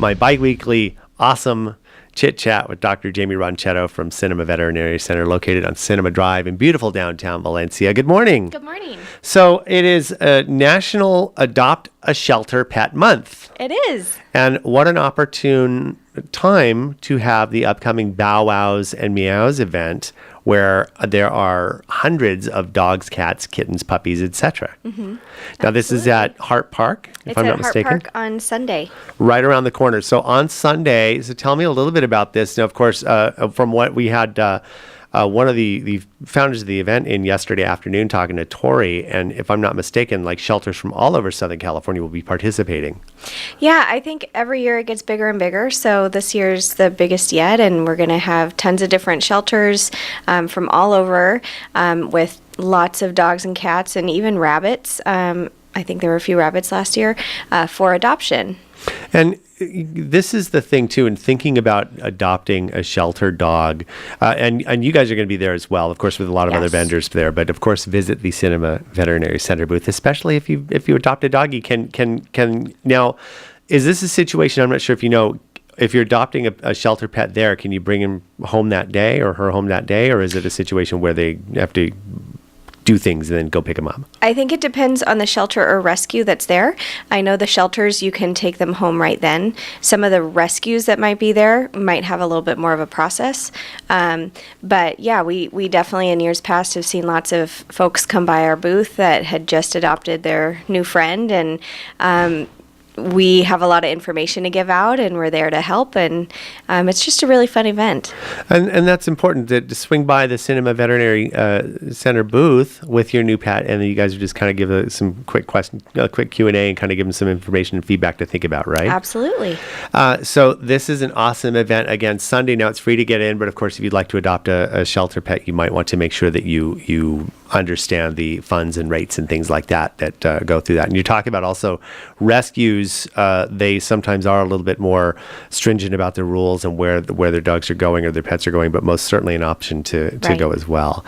my bi-weekly awesome chit chat with Dr. Jaimie Ronchetto from Cinema Veterinary Center, located on Cinema Drive in beautiful downtown Valencia. Good morning. Good morning. So it is National Adopt a Shelter Pet Month. It is. And what an opportune time to have the upcoming Bow Wows and Meows event, where there are hundreds of dogs, cats, kittens, puppies, etc. Mm-hmm. Now, this is at Hart Park, if I'm not mistaken. It's at Hart Park on Sunday. Right around the corner. So on Sunday, so tell me a little bit about this. Now, of course, from what we had one of the founders of the event in yesterday afternoon talking to Tori, and if I'm not mistaken, like shelters from all over Southern California will be participating. Yeah, I think every year it gets bigger and bigger. So this year's the biggest yet, and we're going to have tons of different shelters from all over with lots of dogs and cats and even rabbits. I think there were a few rabbits last year for adoption. And this is the thing, too, in thinking about adopting a shelter dog, and you guys are going to be there as well, of course, with a lot of other vendors there, but of course, visit the Cinema Veterinary Center booth, especially if you adopt a doggy. Can now, is this a situation, I'm not sure if you know, if you're adopting a shelter pet there, can you bring him home that day or her home that day, or is it a situation where they have to do things and then go pick them up? I think it depends on the shelter or rescue that's there. I know the shelters, you can take them home right then. Some of the rescues that might be there might have a little bit more of a process. But yeah, we definitely in years past have seen lots of folks come by our booth that had just adopted their new friend, and we have a lot of information to give out, and we're there to help, and it's just a really fun event. And that's important to swing by the Cinema Veterinary Center booth with your new pet, and then you guys would just kind of give some quick Q&A and kind of give them some information and feedback to think about, right? Absolutely. So this is an awesome event. Again, Sunday. Now it's free to get in, but of course, if you'd like to adopt a shelter pet, you might want to make sure that you understand the funds and rates and things like that go through that. And you're talking about also rescues. They sometimes are a little bit more stringent about their rules and where their dogs are going or their pets are going, but most certainly an option to go as well.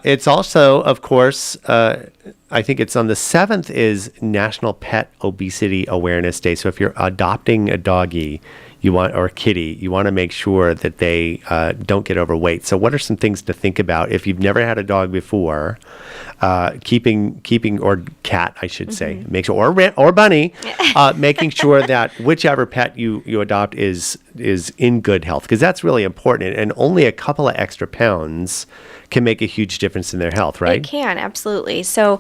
It's also, of course, I think it's on the 7th is National Pet Obesity Awareness Day. So if you're adopting a doggy, or a kitty, you want to make sure that they don't get overweight. So what are some things to think about if you've never had a dog before? Keeping or cat, I should say, make sure, or bunny, making sure that whichever pet you adopt is in good health, because that's really important. And only a couple of extra pounds can make a huge difference in their health, right? It can, absolutely. So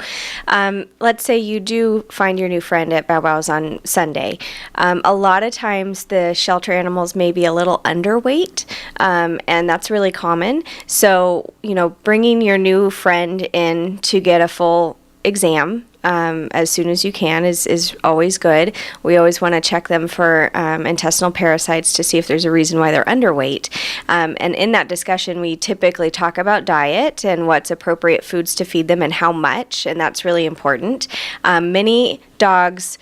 let's say you do find your new friend at Bow Wow's on Sunday. A lot of times the shelter animals may be a little underweight, and that's really common. So, bringing your new friend in to get a full exam as soon as you can is always good. We always want to check them for intestinal parasites to see if there's a reason why they're underweight. And in that discussion, we typically talk about diet and what's appropriate foods to feed them and how much, and that's really important. Many dogs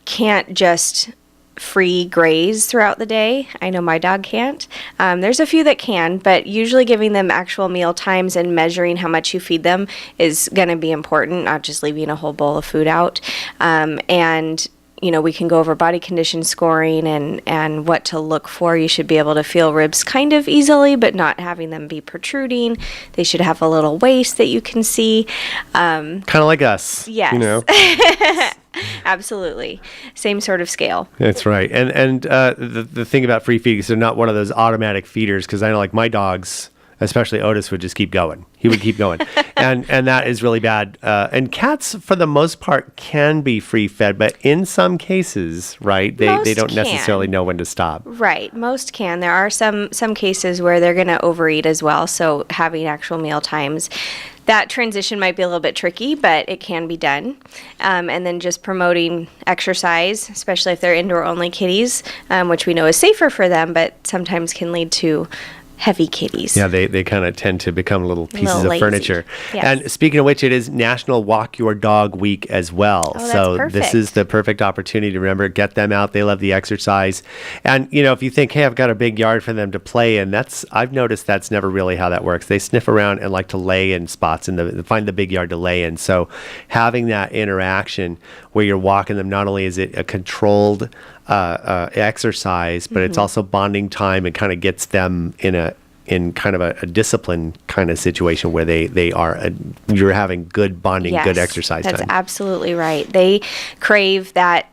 can't just free graze throughout the day. I know my dog can't. There's a few that can, but usually giving them actual meal times and measuring how much you feed them is going to be important, not just leaving a whole bowl of food out. And we can go over body condition scoring and what to look for. You should be able to feel ribs kind of easily, but not having them be protruding. They should have a little waist that you can see. Kind of like us. Yes. Absolutely. Same sort of scale. That's right. And the thing about free feeding is they're not one of those automatic feeders, because I know like my dogs, especially Otis, would just keep going. He would keep going. and that is really bad. And cats, for the most part, can be free fed, but in some cases, right, they don't necessarily know when to stop. Right. Most can. There are some cases where they're going to overeat as well. So having actual meal times, that transition might be a little bit tricky, but it can be done. And then just promoting exercise, especially if they're indoor-only kitties, which we know is safer for them, but sometimes can lead to heavy kitties. Yeah, they kind of tend to become little pieces of furniture. Yes. And speaking of which, it is National Walk Your Dog Week as well. Oh, so that's this is the perfect opportunity to remember, get them out. They love the exercise. And, if you think, hey, I've got a big yard for them to play in, I've noticed that's never really how that works. They sniff around and like to lay in spots and find the big yard to lay in. So having that interaction where you're walking them. Not only is it a controlled exercise, but it's also bonding time and kind of gets them in kind of a discipline kind of situation where you're having good bonding, good exercise time. That's absolutely right. They crave that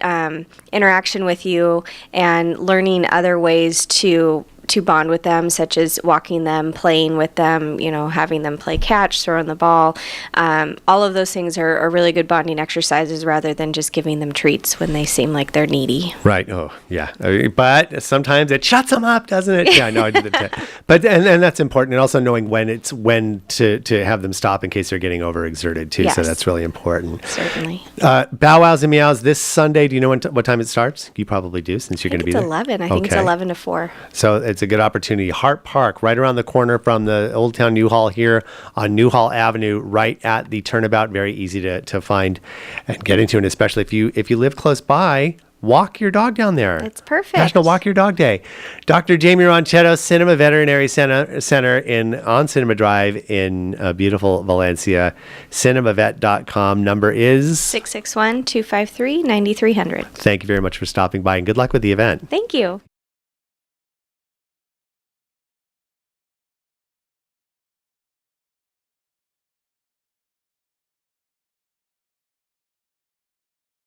interaction with you and learning other ways to bond with them, such as walking them, playing with them, having them play catch, throwing the ball. All of those things are really good bonding exercises rather than just giving them treats when they seem like they're needy. Right. Oh, yeah. But sometimes it shuts them up, doesn't it? Yeah, no, I did that. But and that's important, and also knowing when to have them stop in case they're getting overexerted too. Yes. So that's really important. Certainly. Bow Wows and Meows this Sunday. Do you know what time it starts? You probably do, since you're going to be there. It's 11. I think it's 11 to 4. So it's a good opportunity. Hart Park, right around the corner from the Old Town Newhall here on Newhall Avenue, right at the turnabout. Very easy to find and get into, and especially if you live close by, walk your dog down there. It's perfect. National Walk Your Dog Day. Dr. Jaimie Ronchetto, Cinema Veterinary Center on Cinema Drive in beautiful Valencia. Cinemavet.com. Number is 661-253-9300. Thank you very much for stopping by, and good luck with the event. Thank you.